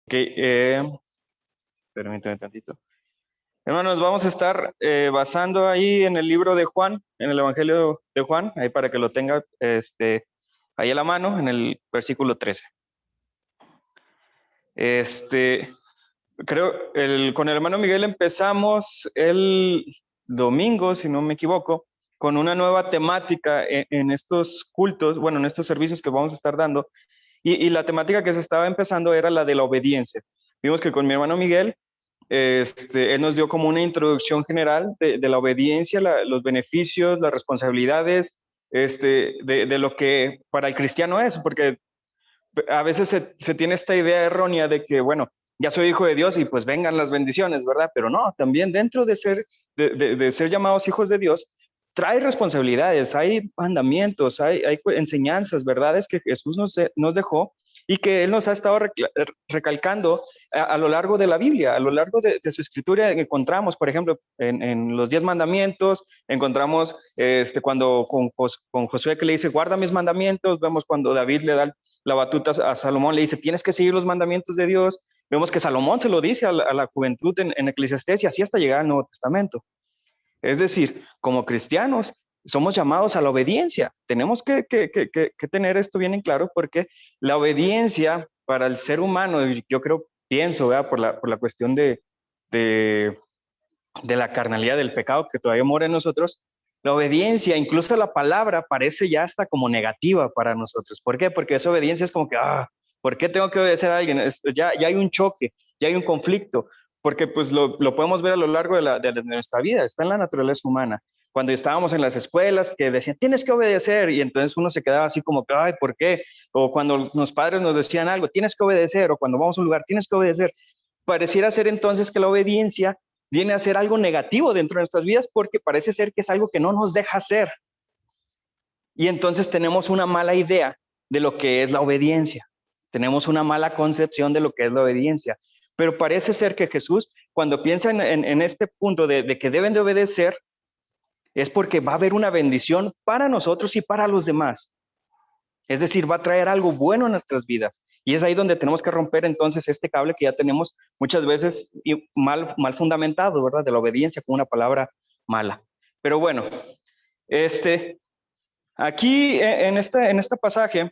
Ok, permítame tantito. Hermanos, vamos a estar basando ahí en el libro de Juan, en el Evangelio de Juan, ahí para que lo tenga ahí a la mano, en el versículo 13. Este, con el hermano Miguel empezamos el domingo, si no me equivoco, con una nueva temática en estos cultos, bueno, en estos servicios que vamos a estar dando, y la temática que se estaba empezando era la de la obediencia. Vimos que con mi hermano Miguel, él nos dio como una introducción general de la obediencia, los beneficios, las responsabilidades, de lo que para el cristiano es, porque a veces se tiene esta idea errónea de que, bueno, ya soy hijo de Dios y pues vengan las bendiciones, ¿verdad? Pero no, también dentro de ser llamados hijos de Dios, trae responsabilidades, hay mandamientos, hay enseñanzas, verdades que Jesús nos dejó y que Él nos ha estado recalcando a lo largo de la Biblia, a lo largo de su escritura. Encontramos, por ejemplo, en los 10 mandamientos, encontramos cuando con Josué que le dice, guarda mis mandamientos, vemos cuando David le da la batuta a Salomón, le dice, tienes que seguir los mandamientos de Dios. Vemos que Salomón se lo dice a la juventud en Eclesiastés y así hasta llegar al Nuevo Testamento. Es decir, como cristianos, somos llamados a la obediencia. Tenemos que tener esto bien en claro porque la obediencia para el ser humano, yo pienso, ¿verdad? Por la cuestión de, de la carnalidad del pecado que todavía mora en nosotros, la obediencia, incluso la palabra, parece ya hasta como negativa para nosotros. ¿Por qué? Porque esa obediencia es como que, ¿por qué tengo que obedecer a alguien? Ya hay un choque, ya hay un conflicto, porque pues lo podemos ver a lo largo de nuestra vida, está en la naturaleza humana. Cuando estábamos en las escuelas que decían, tienes que obedecer, y entonces uno se quedaba así como que, ay, ¿por qué? O cuando los padres nos decían algo, tienes que obedecer, o cuando vamos a un lugar, tienes que obedecer. Pareciera ser entonces que la obediencia viene a ser algo negativo dentro de nuestras vidas porque parece ser que es algo que no nos deja hacer. Y entonces tenemos una mala idea de lo que es la obediencia. Tenemos una mala concepción de lo que es la obediencia. Pero parece ser que Jesús, cuando piensa en este punto de que deben de obedecer, es porque va a haber una bendición para nosotros y para los demás. Es decir, va a traer algo bueno a nuestras vidas. Y es ahí donde tenemos que romper entonces este cable que ya tenemos muchas veces mal fundamentado, ¿verdad? De la obediencia como una palabra mala. Pero bueno, aquí en este pasaje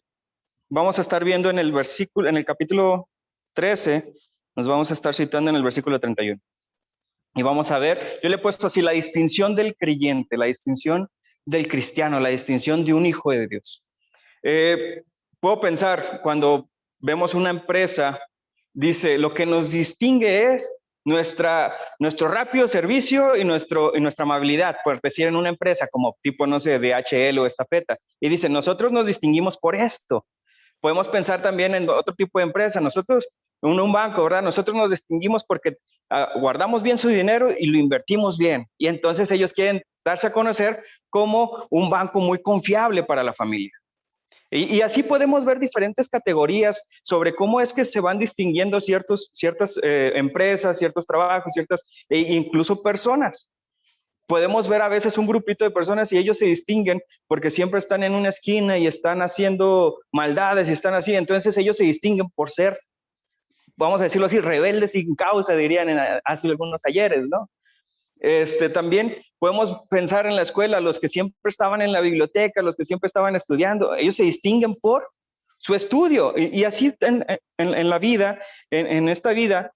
vamos a estar viendo en el versículo, en el capítulo 13, nos vamos a estar citando en el versículo 31. Y vamos a ver, yo le he puesto así la distinción del creyente, la distinción del cristiano, la distinción de un hijo de Dios. Puedo pensar, cuando vemos una empresa, dice, lo que nos distingue es nuestro rápido servicio y nuestra amabilidad, por decir en una empresa como tipo, no sé, DHL o Estafeta. Y dice, nosotros nos distinguimos por esto. Podemos pensar también en otro tipo de empresa. Nosotros, un banco, ¿verdad? Nosotros nos distinguimos porque guardamos bien su dinero y lo invertimos bien. Y entonces ellos quieren darse a conocer como un banco muy confiable para la familia. Y así podemos ver diferentes categorías sobre cómo es que se van distinguiendo ciertas empresas, ciertos trabajos, incluso personas. Podemos ver a veces un grupito de personas y ellos se distinguen porque siempre están en una esquina y están haciendo maldades y están así. Entonces ellos se distinguen por ser, vamos a decirlo así, rebeldes sin causa, dirían hace algunos ayeres, ¿no? También podemos pensar en la escuela, los que siempre estaban en la biblioteca, los que siempre estaban estudiando, ellos se distinguen por su estudio. Y así en la vida, en esta vida,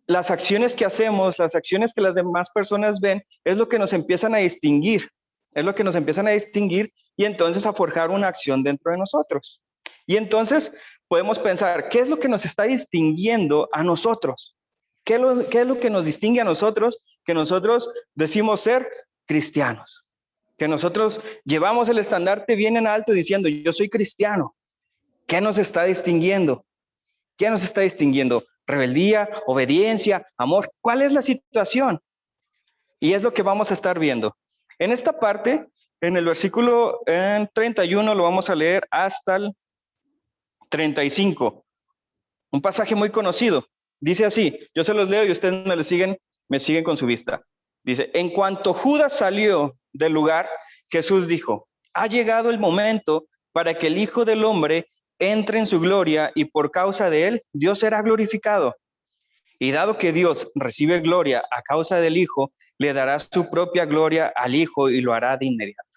las acciones que hacemos, las acciones que las demás personas ven, es lo que nos empiezan a distinguir, es lo que nos empiezan a distinguir y entonces a forjar una acción dentro de nosotros. Y entonces podemos pensar, ¿qué es lo que nos está distinguiendo a nosotros? ¿Qué es lo que nos distingue a nosotros? Que nosotros decimos ser cristianos, que nosotros llevamos el estandarte bien en alto diciendo, yo soy cristiano. ¿Qué nos está distinguiendo? ¿Qué nos está distinguiendo? Rebeldía, obediencia, amor. ¿Cuál es la situación? Y es lo que vamos a estar viendo. En esta parte, en el versículo 31, lo vamos a leer hasta el 35. Un pasaje muy conocido. Dice así, yo se los leo y ustedes me siguen con su vista. Dice, en cuanto Judas salió del lugar, Jesús dijo, ha llegado el momento para que el Hijo del Hombre entre en su gloria y por causa de él, Dios será glorificado. Y dado que Dios recibe gloria a causa del Hijo, le dará su propia gloria al Hijo y lo hará de inmediato.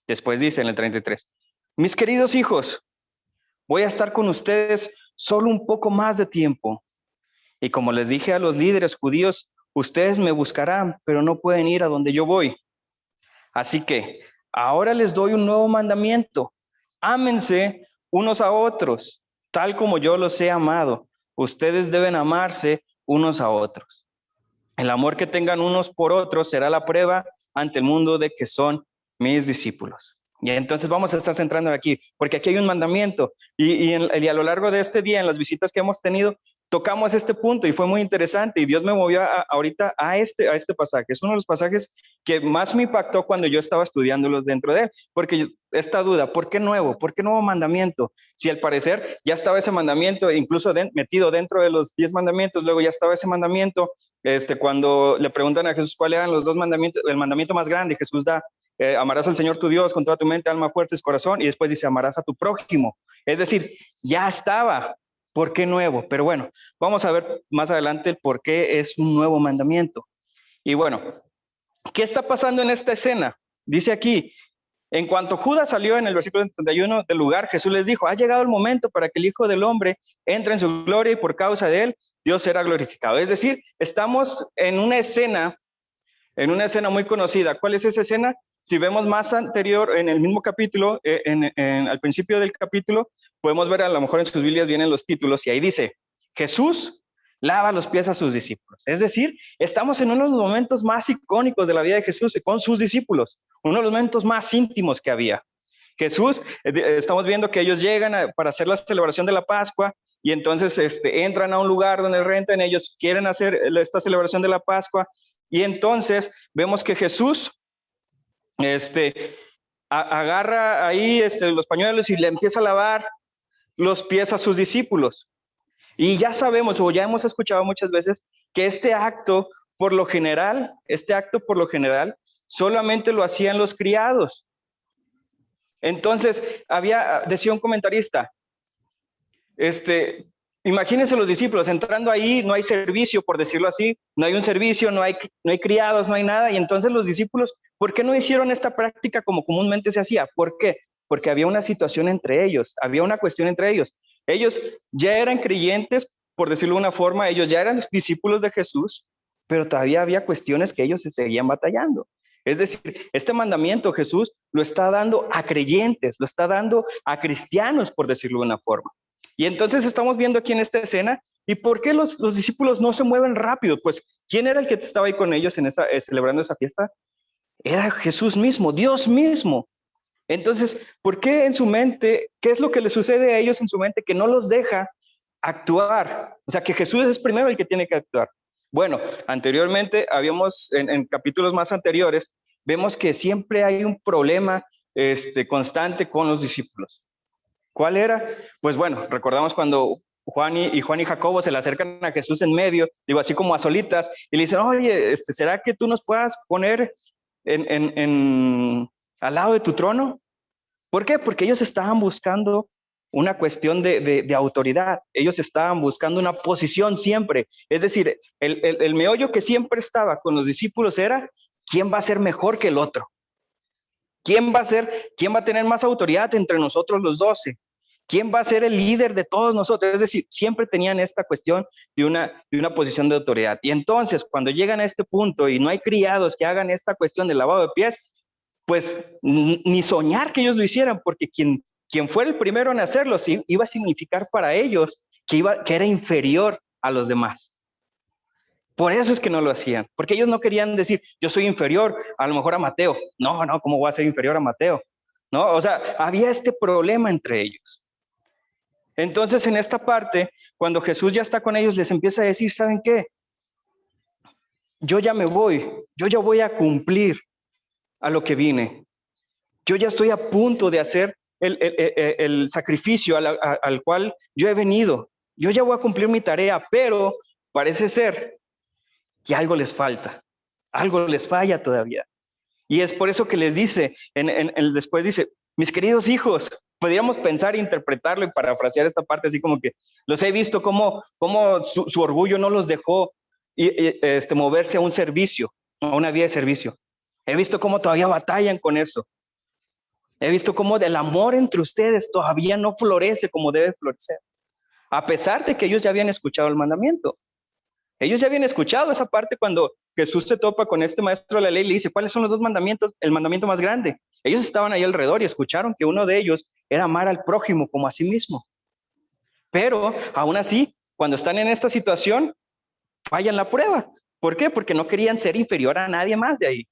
Después dice en el 33, mis queridos hijos, voy a estar con ustedes solo un poco más de tiempo. Y como les dije a los líderes judíos, ustedes me buscarán, pero no pueden ir a donde yo voy. Así que ahora les doy un nuevo mandamiento. Ámense unos a otros, tal como yo los he amado. Ustedes deben amarse unos a otros. El amor que tengan unos por otros será la prueba ante el mundo de que son mis discípulos. Y entonces vamos a estar centrando aquí, porque aquí hay un mandamiento. Y a lo largo de este día, en las visitas que hemos tenido, tocamos este punto y fue muy interesante. Y Dios me movió ahorita a este pasaje. Es uno de los pasajes que más me impactó cuando yo estaba estudiándolos dentro de él. Porque esta duda, ¿por qué nuevo? ¿Por qué nuevo mandamiento? Si al parecer ya estaba ese mandamiento, incluso metido dentro de los 10 mandamientos, luego ya estaba ese mandamiento. Cuando le preguntan a Jesús cuáles eran los dos mandamientos, el mandamiento más grande, Jesús da, amarás al Señor tu Dios con toda tu mente, alma, fuerza y corazón, y después dice, amarás a tu prójimo. Es decir, ya estaba. ¿Por qué nuevo? Pero bueno, vamos a ver más adelante el por qué es un nuevo mandamiento. Y bueno, ¿qué está pasando en esta escena? Dice aquí, en cuanto Judas salió en el versículo 31 del lugar, Jesús les dijo, ha llegado el momento para que el Hijo del Hombre entre en su gloria y por causa de él, Dios será glorificado. Es decir, estamos en una escena muy conocida. ¿Cuál es esa escena? Si vemos más anterior, en el mismo capítulo, al principio del capítulo, podemos ver, a lo mejor en sus Biblias vienen los títulos, y ahí dice, Jesús lava los pies a sus discípulos. Es decir, estamos en uno de los momentos más icónicos de la vida de Jesús con sus discípulos, uno de los momentos más íntimos que había. Jesús, estamos viendo que ellos llegan para hacer la celebración de la Pascua, y entonces entran a un lugar donde rentan, ellos quieren hacer esta celebración de la Pascua, y entonces vemos que Jesús agarra ahí los pañuelos y le empieza a lavar los pies a sus discípulos. Y ya sabemos, o ya hemos escuchado muchas veces, que este acto por lo general, solamente lo hacían los criados. Entonces, decía un comentarista, imagínense los discípulos entrando ahí, no hay servicio, por decirlo así, no hay un servicio, no hay criados, no hay nada, y entonces los discípulos, ¿por qué no hicieron esta práctica como comúnmente se hacía? ¿Por qué? Porque había una situación entre ellos, había una cuestión entre ellos. Ellos ya eran creyentes, por decirlo de una forma, ellos ya eran discípulos de Jesús, pero todavía había cuestiones que ellos se seguían batallando. Es decir, este mandamiento Jesús lo está dando a creyentes, lo está dando a cristianos, por decirlo de una forma. Y entonces estamos viendo aquí en esta escena, ¿y por qué los discípulos no se mueven rápido? Pues, ¿quién era el que estaba ahí con ellos celebrando esa fiesta? Era Jesús mismo, Dios mismo. Entonces, ¿por qué en su mente, qué es lo que le sucede a ellos en su mente que no los deja actuar? O sea, que Jesús es primero el que tiene que actuar. Bueno, anteriormente en capítulos más anteriores, vemos que siempre hay un problema constante con los discípulos. ¿Cuál era? Pues bueno, recordamos cuando Juan y Jacobo se le acercan a Jesús en medio, digo, así como a solitas, y le dicen, oye, ¿será que tú nos puedas poner al lado de tu trono? ¿Por qué? Porque ellos estaban buscando una cuestión de autoridad, ellos estaban buscando una posición siempre, es decir, el meollo que siempre estaba con los discípulos era, ¿quién va a ser mejor que el otro? ¿Quién va a tener más autoridad entre nosotros los 12? ¿Quién va a ser el líder de todos nosotros? Es decir, siempre tenían esta cuestión de una posición de autoridad. Y entonces, cuando llegan a este punto y no hay criados que hagan esta cuestión del lavado de pies, pues ni soñar que ellos lo hicieran, porque quien fuera el primero en hacerlo, sí, iba a significar para ellos que era inferior a los demás. Por eso es que no lo hacían, porque ellos no querían decir, yo soy inferior a lo mejor a Mateo. No, ¿cómo voy a ser inferior a Mateo? No, o sea, había este problema entre ellos. Entonces, en esta parte, cuando Jesús ya está con ellos, les empieza a decir, ¿saben qué? Yo ya me voy, yo ya voy a cumplir a lo que vine. Yo ya estoy a punto de hacer el sacrificio al cual yo he venido. Yo ya voy a cumplir mi tarea, pero parece ser que algo les falta, algo les falla todavía. Y es por eso que les dice, después dice, mis queridos hijos, podríamos pensar e interpretarlo y parafrasear esta parte así como que los he visto como su orgullo no los dejó moverse a un servicio, a una vía de servicio. He visto cómo todavía batallan con eso. He visto cómo el amor entre ustedes todavía no florece como debe florecer, a pesar de que ellos ya habían escuchado el mandamiento. Ellos ya habían escuchado esa parte cuando Jesús se topa con este maestro de la ley y le dice, ¿cuáles son los dos mandamientos? El mandamiento más grande. Ellos estaban ahí alrededor y escucharon que uno de ellos era amar al prójimo como a sí mismo. Pero aún así, cuando están en esta situación, fallan la prueba. ¿Por qué? Porque no querían ser inferior a nadie más de ahí.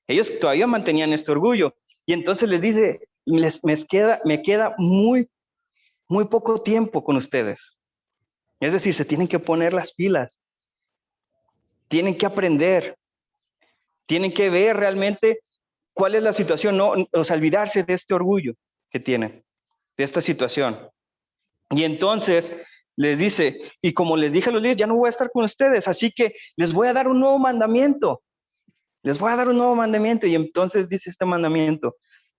Ellos todavía mantenían este orgullo. Y entonces les dice, me queda muy poco tiempo con ustedes. Es decir, se tienen que poner las pilas. Tienen que aprender. Tienen que ver realmente cuál es la situación. No, o sea, olvidarse de este orgullo que tienen, de esta situación. Y entonces les dice, y como les dije a los líderes, ya no voy a estar con ustedes, así que les voy a dar un nuevo mandamiento. Les voy a dar un nuevo mandamiento. Y entonces dice este mandamiento,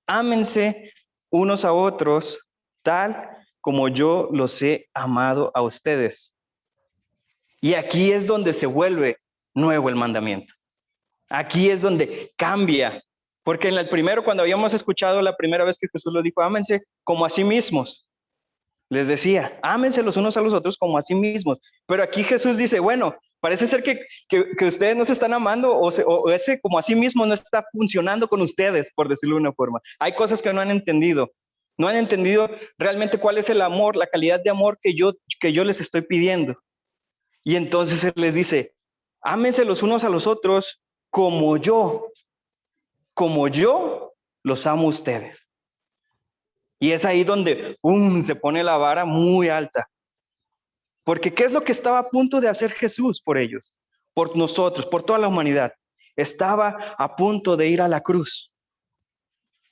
ámense unos a otros tal como yo los he amado a ustedes. Y aquí es donde se vuelve nuevo el mandamiento. Aquí es donde cambia. Porque en el primero, cuando habíamos escuchado la primera vez que Jesús lo dijo, ámense como a sí mismos. Les decía, ámense los unos a los otros como a sí mismos. Pero aquí Jesús dice, bueno, parece ser que ustedes no se están amando o ese como a sí mismo no está funcionando con ustedes, por decirlo de una forma. Hay cosas que no han entendido. No han entendido realmente cuál es el amor, la calidad de amor que yo les estoy pidiendo. Y entonces Él les dice, ámense los unos a los otros como yo los amo a ustedes. Y es ahí donde se pone la vara muy alta. Porque ¿qué es lo que estaba a punto de hacer Jesús por ellos? Por nosotros, por toda la humanidad. Estaba a punto de ir a la cruz.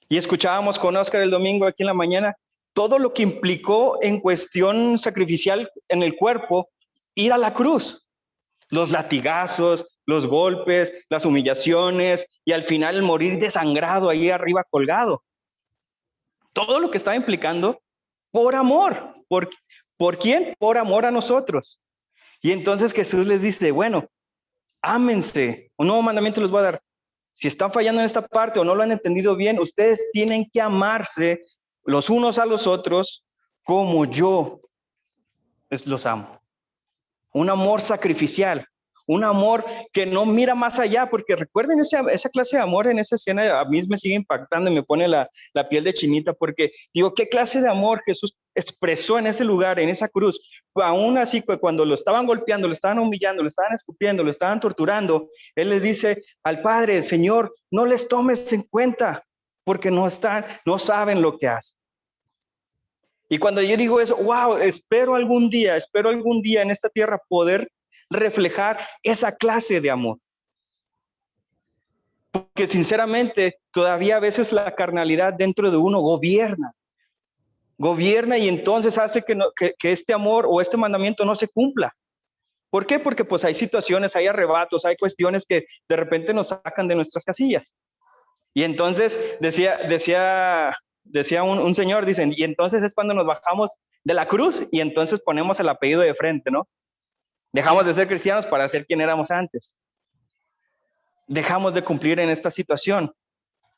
Y escuchábamos con Oscar el domingo aquí en la mañana todo lo que implicó en cuestión sacrificial en el cuerpo ir a la cruz. Los latigazos, los golpes, las humillaciones y al final el morir desangrado ahí arriba colgado. Todo lo que estaba implicando por amor. ¿Por quién? Por amor a nosotros. Y entonces Jesús les dice, bueno, ámense. Un nuevo mandamiento les voy a dar. Si están fallando en esta parte o no lo han entendido bien, ustedes tienen que amarse los unos a los otros como yo los amo. Un amor sacrificial. Un amor que no mira más allá, porque recuerden esa clase de amor en esa escena, a mí me sigue impactando y me pone la piel de chinita, porque digo, ¿qué clase de amor Jesús expresó en ese lugar, en esa cruz? Aún así, cuando lo estaban golpeando, lo estaban humillando, lo estaban escupiendo, lo estaban torturando, Él les dice al Padre, Señor, no les tomes en cuenta, porque no saben lo que hacen. Y cuando yo digo eso, wow, espero algún día en esta tierra poder reflejar esa clase de amor. Porque sinceramente todavía a veces la carnalidad dentro de uno gobierna y entonces hace que este amor o este mandamiento no se cumpla. ¿Por qué? Porque pues hay situaciones, hay arrebatos, hay cuestiones que de repente nos sacan de nuestras casillas. Y entonces decía un señor, dicen, y entonces es cuando nos bajamos de la cruz y entonces ponemos el apellido de frente, ¿no? Dejamos de ser cristianos para ser quien éramos antes. Dejamos de cumplir en esta situación.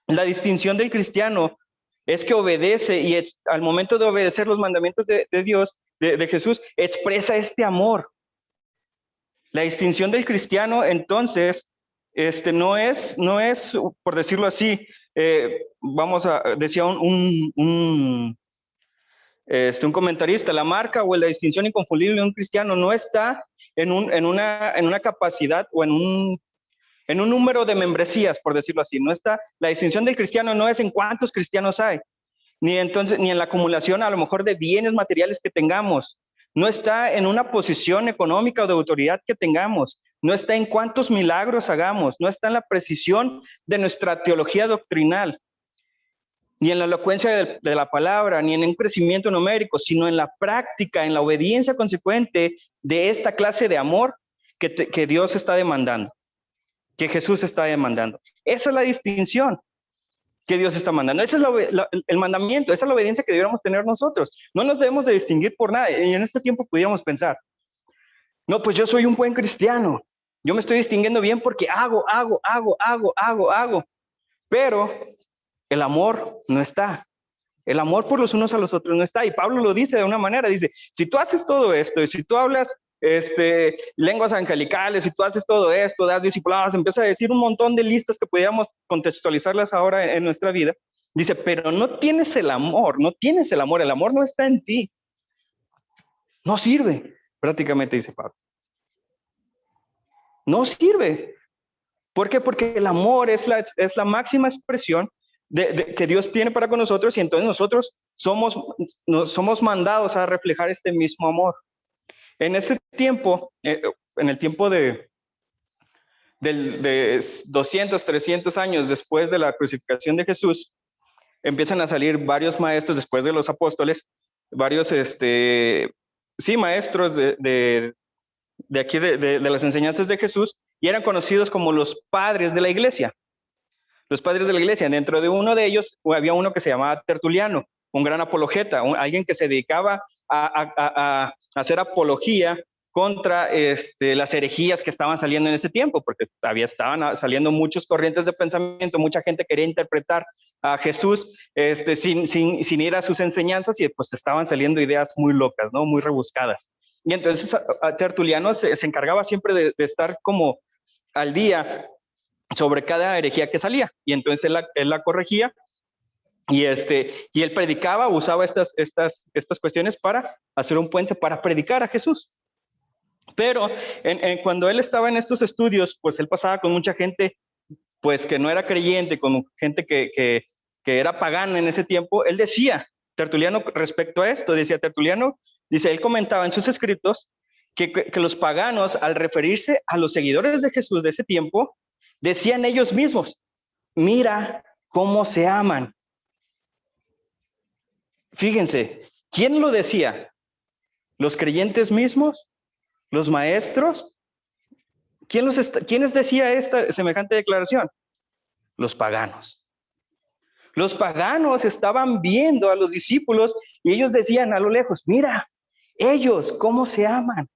La distinción del cristiano es que obedece y al momento de obedecer los mandamientos de Dios, de Jesús, expresa este amor. La distinción del cristiano, entonces, no es, por decirlo así, decía un comentarista, la marca o la distinción inconfundible de un cristiano no está en una capacidad o en un número de membresías, por decirlo así. No está, la distinción del cristiano no es en cuántos cristianos hay, ni en la acumulación a lo mejor de bienes materiales que tengamos, no está en una posición económica o de autoridad que tengamos, no está en cuántos milagros hagamos, no está en la precisión de nuestra teología doctrinal, ni en la elocuencia de la palabra, ni en un crecimiento numérico, sino en la práctica, en la obediencia consecuente de esta clase de amor que Dios está demandando, que Jesús está demandando. Esa es la distinción, que Dios está mandando. Ese es el mandamiento, esa es la obediencia que deberíamos tener nosotros. No nos debemos de distinguir por nada. Y en este tiempo pudiéramos pensar, no, pues yo soy un buen cristiano. Yo me estoy distinguiendo bien porque hago. Pero el amor no está. El amor por los unos a los otros no está. Y Pablo lo dice de una manera, dice, si tú haces todo esto, y si tú hablas lenguas angelicales, si tú haces todo esto, das discipulados, empieza a decir un montón de listas que podríamos contextualizarlas ahora en nuestra vida. Dice, pero no tienes el amor, el amor no está en ti. No sirve, prácticamente dice Pablo. No sirve. ¿Por qué? Porque el amor es la máxima expresión que Dios tiene para con nosotros, y entonces nosotros somos mandados a reflejar este mismo amor. En ese tiempo, en el tiempo de 200, 300 años después de la crucificación de Jesús, empiezan a salir varios maestros después de los apóstoles, varios maestros de aquí de las enseñanzas de Jesús, y eran conocidos como los padres de la iglesia. Los padres de la iglesia. Dentro de uno de ellos había uno que se llamaba Tertuliano, un gran apologeta, alguien que se dedicaba a hacer apología contra las herejías que estaban saliendo en ese tiempo, porque estaban saliendo muchas corrientes de pensamiento, mucha gente quería interpretar a Jesús sin ir a sus enseñanzas, y pues estaban saliendo ideas muy locas, ¿no? Muy rebuscadas. Y entonces Tertuliano se encargaba siempre de estar como al día sobre cada herejía que salía, y entonces él la corregía, y él predicaba, usaba estas cuestiones para hacer un puente para predicar a Jesús. Pero cuando él estaba en estos estudios, pues él pasaba con mucha gente pues que no era creyente, con gente que era pagana en ese tiempo. Él decía, Tertuliano, respecto a esto, él comentaba en sus escritos que los paganos, al referirse a los seguidores de Jesús de ese tiempo, decían ellos mismos, mira cómo se aman. Fíjense, ¿quién lo decía? ¿Los creyentes mismos? ¿Los maestros? ¿Quiénes decía esta semejante declaración? Los paganos. Los paganos estaban viendo a los discípulos y ellos decían a lo lejos, mira, ellos cómo se aman.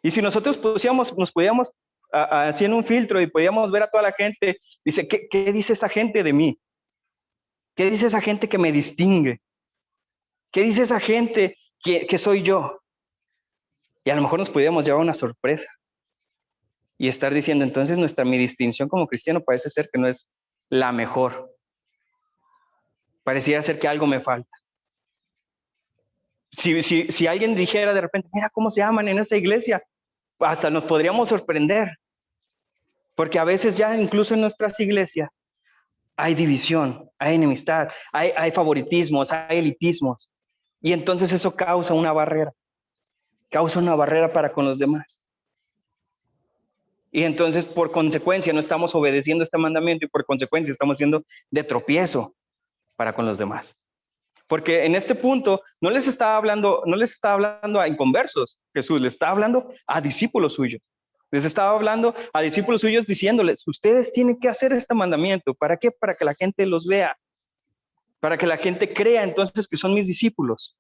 Y si nosotros nos podíamos haciendo un filtro y podíamos ver a toda la gente, dice, ¿qué dice esa gente de mí? ¿Qué dice esa gente que me distingue? ¿Qué dice esa gente que soy yo? Y a lo mejor nos podíamos llevar una sorpresa y estar diciendo, entonces mi distinción como cristiano parece ser que no es la mejor. Parecía ser que algo me falta. Si alguien dijera de repente, mira cómo se aman en esa iglesia, hasta nos podríamos sorprender. Porque a veces ya incluso en nuestras iglesias hay división, hay enemistad, hay favoritismos, hay elitismos. Y entonces eso causa una barrera para con los demás. Y entonces por consecuencia no estamos obedeciendo este mandamiento, y por consecuencia estamos siendo de tropiezo para con los demás. Porque en este punto no les estaba hablando a inconversos, Jesús les estaba hablando a discípulos suyos. Les estaba hablando a discípulos suyos diciéndoles, ustedes tienen que hacer este mandamiento. ¿Para qué? Para que la gente los vea, para que la gente crea entonces que son mis discípulos.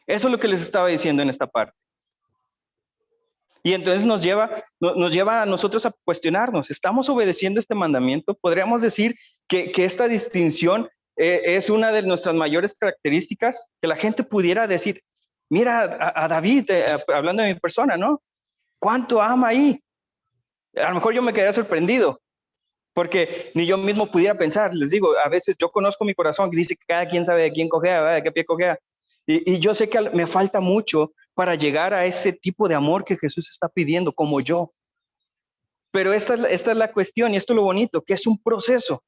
Eso es lo que les estaba diciendo en esta parte. Y entonces nos lleva a nosotros a cuestionarnos, ¿estamos obedeciendo este mandamiento? Podríamos decir que esta distinción es una de nuestras mayores características, que la gente pudiera decir, mira a David, hablando de mi persona, ¿no? ¿Cuánto ama ahí? A lo mejor yo me quedé sorprendido, porque ni yo mismo pudiera pensar. Les digo, a veces yo conozco mi corazón, que dice que cada quien sabe de quién cojea, ¿verdad? De qué pie cojea. Y yo sé que me falta mucho para llegar a ese tipo de amor que Jesús está pidiendo, como yo. Pero esta es la cuestión, y esto es lo bonito, que es un proceso.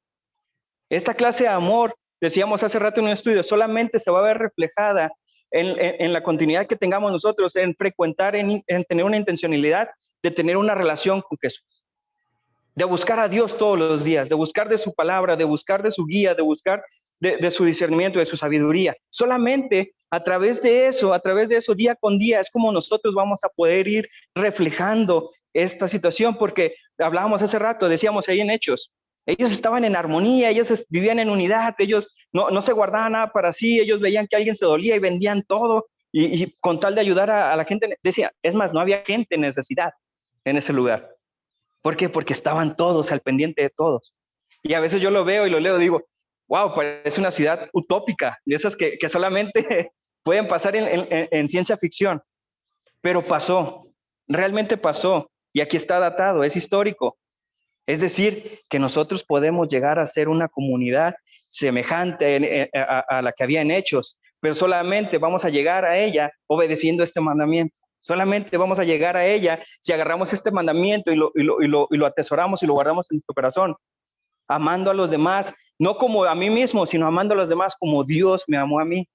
Esta clase de amor, decíamos hace rato en un estudio, solamente se va a ver reflejada en la continuidad que tengamos nosotros, en frecuentar, en tener una intencionalidad de tener una relación con Jesús, de buscar a Dios todos los días, de buscar de su palabra, de buscar de su guía, de buscar de su discernimiento, de su sabiduría. Solamente a través de eso, día con día, es como nosotros vamos a poder ir reflejando esta situación, porque hablábamos hace rato, decíamos ahí en Hechos, Ellos estaban en armonía, ellos vivían en unidad, ellos no se guardaban nada para sí, ellos veían que alguien se dolía y vendían todo y con tal de ayudar a la gente, decía, es más, no había gente en necesidad en ese lugar. ¿Por qué? Porque estaban todos al pendiente de todos. Y a veces yo lo veo y lo leo y digo, wow, parece una ciudad utópica, de esas que solamente pueden pasar en ciencia ficción. Pero pasó, realmente pasó. Y aquí está datado, es histórico. Es decir, que nosotros podemos llegar a ser una comunidad semejante a la que había en Hechos, pero solamente vamos a llegar a ella obedeciendo este mandamiento. Solamente vamos a llegar a ella si agarramos este mandamiento y lo atesoramos y lo guardamos en nuestro corazón, amando a los demás, no como a mí mismo, sino amando a los demás como Dios me amó a mí.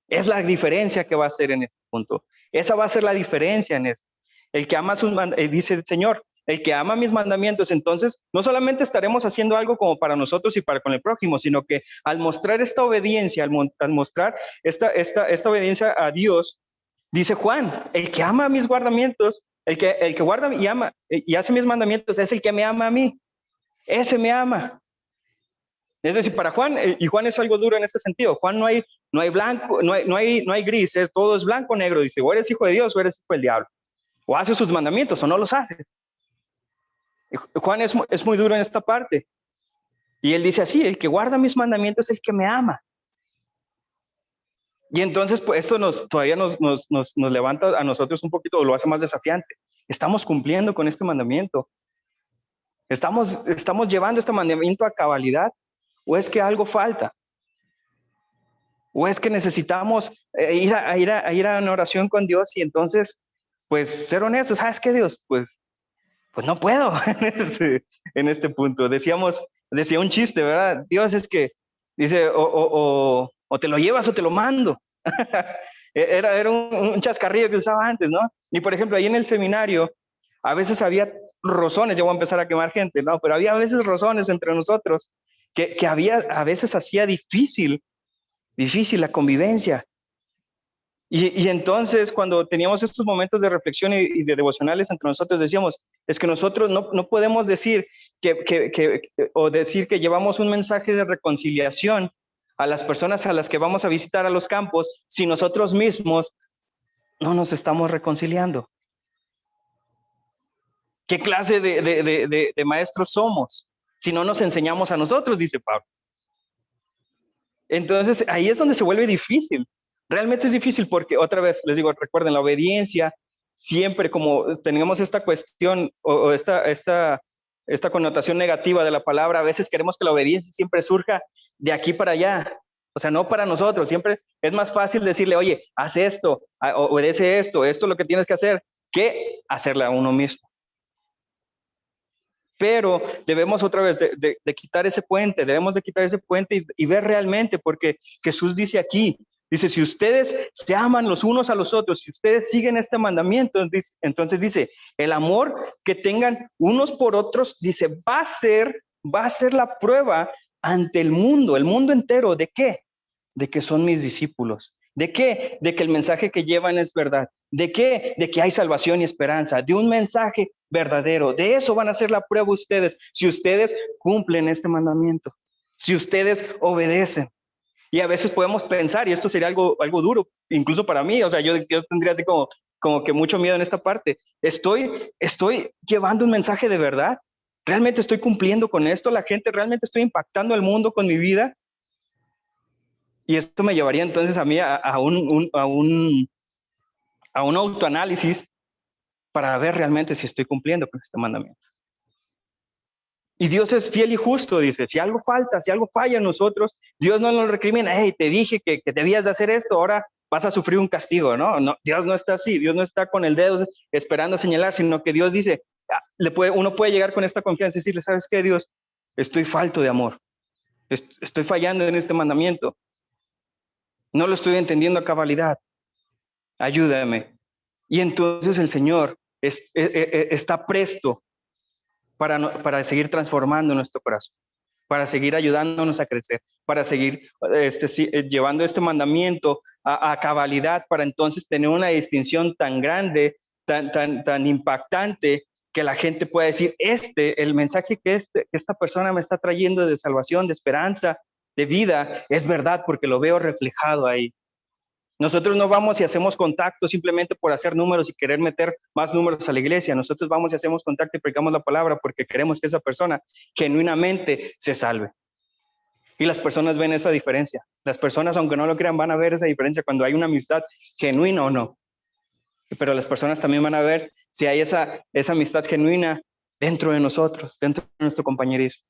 Es la diferencia que va a ser en este punto. Esa va a ser la diferencia en esto. El que ama sus mandamientos, dice el Señor, el que ama mis mandamientos, entonces no solamente estaremos haciendo algo como para nosotros y para con el prójimo, sino que al mostrar esta obediencia, al mostrar esta obediencia a Dios, dice Juan, el que ama mis mandamientos, el que guarda y ama y hace mis mandamientos es el que me ama a mí. Ese me ama. Es decir, para Juan, y Juan es algo duro en este sentido, Juan no hay blanco, no hay grises, todo es blanco o negro, dice, o eres hijo de Dios o eres hijo del diablo, o haces sus mandamientos o no los haces. Juan es muy duro en esta parte, y él dice así, el que guarda mis mandamientos es el que me ama. Y entonces, pues esto todavía nos levanta a nosotros un poquito, o lo hace más desafiante. Estamos cumpliendo con este mandamiento. Estamos llevando este mandamiento a cabalidad, o es que algo falta. O es que necesitamos ir a una oración con Dios y entonces, pues, ser honestos. ¿Sabes qué, Dios? Pues no puedo en este punto. Decía un chiste, ¿verdad? Dios es que dice, o te lo llevas o te lo mando. Era un chascarrillo que usaba antes, ¿no? Y por ejemplo, ahí en el seminario, a veces había rozones, ya voy a empezar a quemar gente, ¿no? Pero había a veces rozones entre nosotros que a veces hacía difícil la convivencia. Y entonces cuando teníamos estos momentos de reflexión y de devocionales entre nosotros, decíamos, es que nosotros no podemos decir o decir que llevamos un mensaje de reconciliación a las personas a las que vamos a visitar a los campos si nosotros mismos no nos estamos reconciliando. ¿Qué clase de maestros somos si no nos enseñamos a nosotros? Dice Pablo. Entonces ahí es donde se vuelve difícil. Realmente es difícil porque, otra vez, les digo, recuerden, la obediencia, siempre como tenemos esta cuestión o esta connotación negativa de la palabra, a veces queremos que la obediencia siempre surja de aquí para allá. O sea, no para nosotros, siempre es más fácil decirle, oye, haz esto, obedece esto es lo que tienes que hacer, que hacerla a uno mismo. Pero debemos otra vez de quitar ese puente, debemos de quitar ese puente y ver realmente, porque Jesús dice aquí, dice, si ustedes se aman los unos a los otros, si ustedes siguen este mandamiento, entonces dice, el amor que tengan unos por otros, dice, va a ser la prueba ante el mundo entero, ¿de qué? De que son mis discípulos. ¿De qué? De que el mensaje que llevan es verdad. ¿De qué? De que hay salvación y esperanza, de un mensaje verdadero. De eso van a ser la prueba ustedes, si ustedes cumplen este mandamiento, si ustedes obedecen. Y a veces podemos pensar, y esto sería algo duro, incluso para mí, o sea, yo tendría así como que mucho miedo en esta parte. ¿Estoy llevando un mensaje de verdad? ¿Realmente estoy cumpliendo con esto? ¿La gente realmente estoy impactando al mundo con mi vida? Y esto me llevaría entonces a mí a un autoanálisis para ver realmente si estoy cumpliendo con este mandamiento. Y Dios es fiel y justo, dice, si algo falta, si algo falla en nosotros, Dios no nos recrimina, hey, te dije que debías de hacer esto, ahora vas a sufrir un castigo, ¿no? Dios no está así, Dios no está con el dedo esperando señalar, sino que Dios dice, uno puede llegar con esta confianza y decirle, ¿sabes qué, Dios? Estoy falto de amor, estoy fallando en este mandamiento, no lo estoy entendiendo a cabalidad, ayúdame. Y entonces el Señor está presto para seguir transformando nuestro corazón, para seguir ayudándonos a crecer, para seguir llevando este mandamiento a cabalidad, para entonces tener una distinción tan grande, tan impactante, que la gente pueda decir, el mensaje que esta persona me está trayendo de salvación, de esperanza, de vida, es verdad porque lo veo reflejado ahí. Nosotros no vamos y hacemos contacto simplemente por hacer números y querer meter más números a la iglesia. Nosotros vamos y hacemos contacto y predicamos la palabra porque queremos que esa persona genuinamente se salve. Y las personas ven esa diferencia. Las personas, aunque no lo crean, van a ver esa diferencia cuando hay una amistad genuina o no. Pero las personas también van a ver si hay esa amistad genuina dentro de nosotros, dentro de nuestro compañerismo.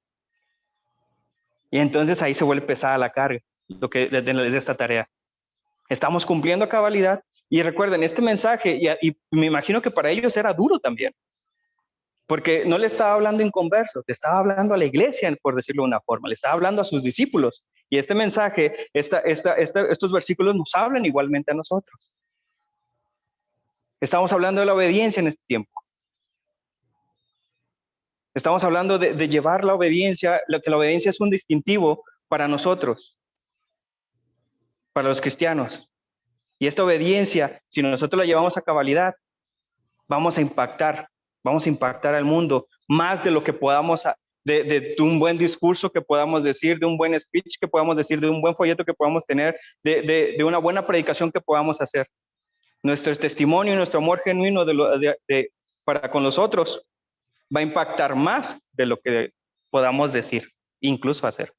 Y entonces ahí se vuelve pesada la carga, lo que desde esta tarea. Estamos cumpliendo a cabalidad. Y recuerden, este mensaje, y me imagino que para ellos era duro también, porque no le estaba hablando inconverso, le estaba hablando a la iglesia, por decirlo de una forma, le estaba hablando a sus discípulos. Y este mensaje, estos versículos nos hablan igualmente a nosotros. Estamos hablando de la obediencia en este tiempo. Estamos hablando de llevar la obediencia, que la obediencia es un distintivo para nosotros, para los cristianos. Y esta obediencia, si nosotros la llevamos a cabalidad, vamos a impactar al mundo más de lo que podamos, de un buen discurso que podamos decir, de un buen speech que podamos decir, de un buen folleto que podamos tener, de una buena predicación que podamos hacer. Nuestro testimonio y nuestro amor genuino para con los otros va a impactar más de lo que podamos decir, incluso hacer.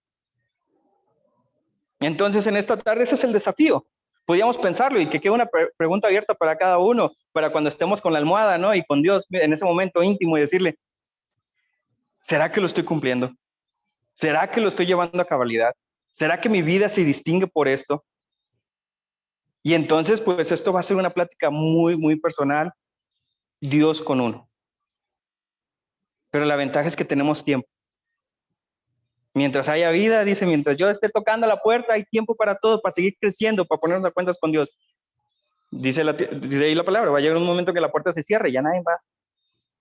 Entonces, en esta tarde ese es el desafío. Podríamos pensarlo y que quede una pregunta abierta para cada uno, para cuando estemos con la almohada, ¿no? Y con Dios en ese momento íntimo y decirle, ¿será que lo estoy cumpliendo? ¿Será que lo estoy llevando a cabalidad? ¿Será que mi vida se distingue por esto? Y entonces, pues esto va a ser una plática muy, muy personal, Dios con uno. Pero la ventaja es que tenemos tiempo. Mientras haya vida, dice, mientras yo esté tocando la puerta, hay tiempo para todo, para seguir creciendo, para ponernos a cuentas con Dios. Dice ahí la palabra, va a llegar un momento que la puerta se cierre y ya nadie va.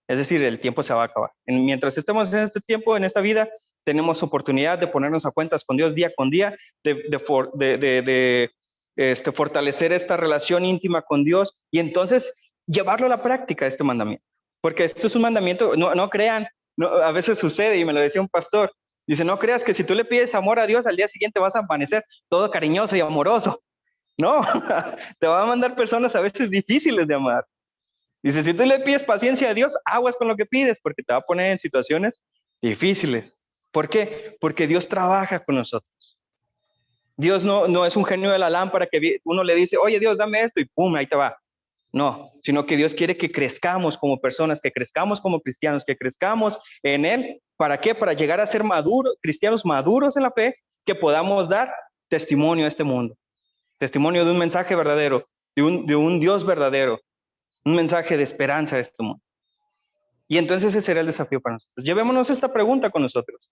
Es decir, el tiempo se va a acabar. Mientras estemos en este tiempo, en esta vida, tenemos oportunidad de ponernos a cuentas con Dios día con día, de fortalecer esta relación íntima con Dios y entonces llevarlo a la práctica, este mandamiento. Porque esto es un mandamiento, no crean, a veces sucede, y me lo decía un pastor, dice, no creas que si tú le pides amor a Dios, al día siguiente vas a amanecer todo cariñoso y amoroso. No, te va a mandar personas a veces difíciles de amar. Dice, si tú le pides paciencia a Dios, aguas con lo que pides, porque te va a poner en situaciones difíciles. ¿Por qué? Porque Dios trabaja con nosotros. Dios no es un genio de la lámpara que uno le dice, oye Dios, dame esto y pum, ahí te va. No, sino que Dios quiere que crezcamos como personas, que crezcamos como cristianos, que crezcamos en Él. ¿Para qué? Para llegar a ser maduros, cristianos maduros en la fe, que podamos dar testimonio a este mundo. Testimonio de un mensaje verdadero, de un Dios verdadero, un mensaje de esperanza a este mundo. Y entonces ese será el desafío para nosotros. Llevémonos esta pregunta con nosotros.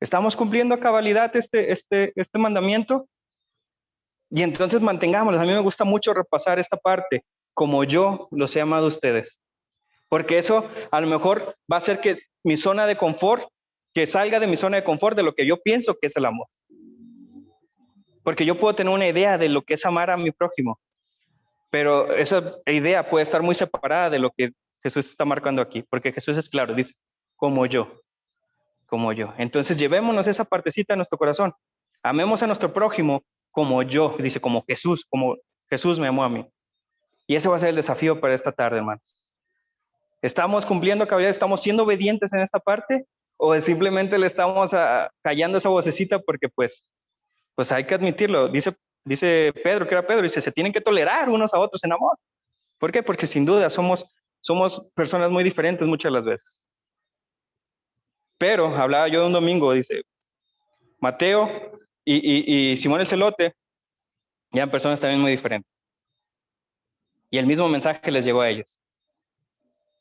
¿Estamos cumpliendo a cabalidad este mandamiento? Y entonces mantengámoslo. A mí me gusta mucho repasar esta parte, como yo los he amado a ustedes. Porque eso a lo mejor va a hacer que mi zona de confort, que salga de mi zona de confort de lo que yo pienso que es el amor. Porque yo puedo tener una idea de lo que es amar a mi prójimo, pero esa idea puede estar muy separada de lo que Jesús está marcando aquí, porque Jesús es claro, dice, como yo. Entonces llevémonos esa partecita en nuestro corazón. Amemos a nuestro prójimo como yo, dice, como Jesús me amó a mí. Y ese va a ser el desafío para esta tarde, hermanos. ¿Estamos cumpliendo cabalidad? ¿Estamos siendo obedientes en esta parte? ¿O simplemente le estamos callando esa vocecita porque pues hay que admitirlo? Dice Pedro, que era Pedro, dice, se tienen que tolerar unos a otros en amor. ¿Por qué? Porque sin duda somos personas muy diferentes muchas de las veces. Pero hablaba yo de un domingo, dice, Mateo y Simón el Celote eran personas también muy diferentes. Y el mismo mensaje les llegó a ellos.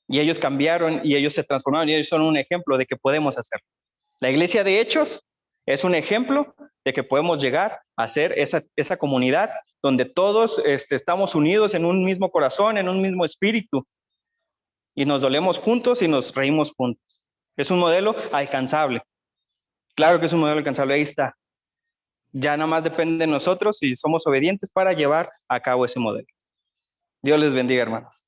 Y ellos cambiaron y ellos se transformaron y ellos son un ejemplo de que podemos hacerlo. La iglesia de Hechos es un ejemplo de que podemos llegar a ser esa comunidad donde todos estamos unidos en un mismo corazón, en un mismo espíritu y nos dolemos juntos y nos reímos juntos. Es un modelo alcanzable. Claro que es un modelo alcanzable, ahí está. Ya nada más depende de nosotros si somos obedientes para llevar a cabo ese modelo. Dios les bendiga, hermanos.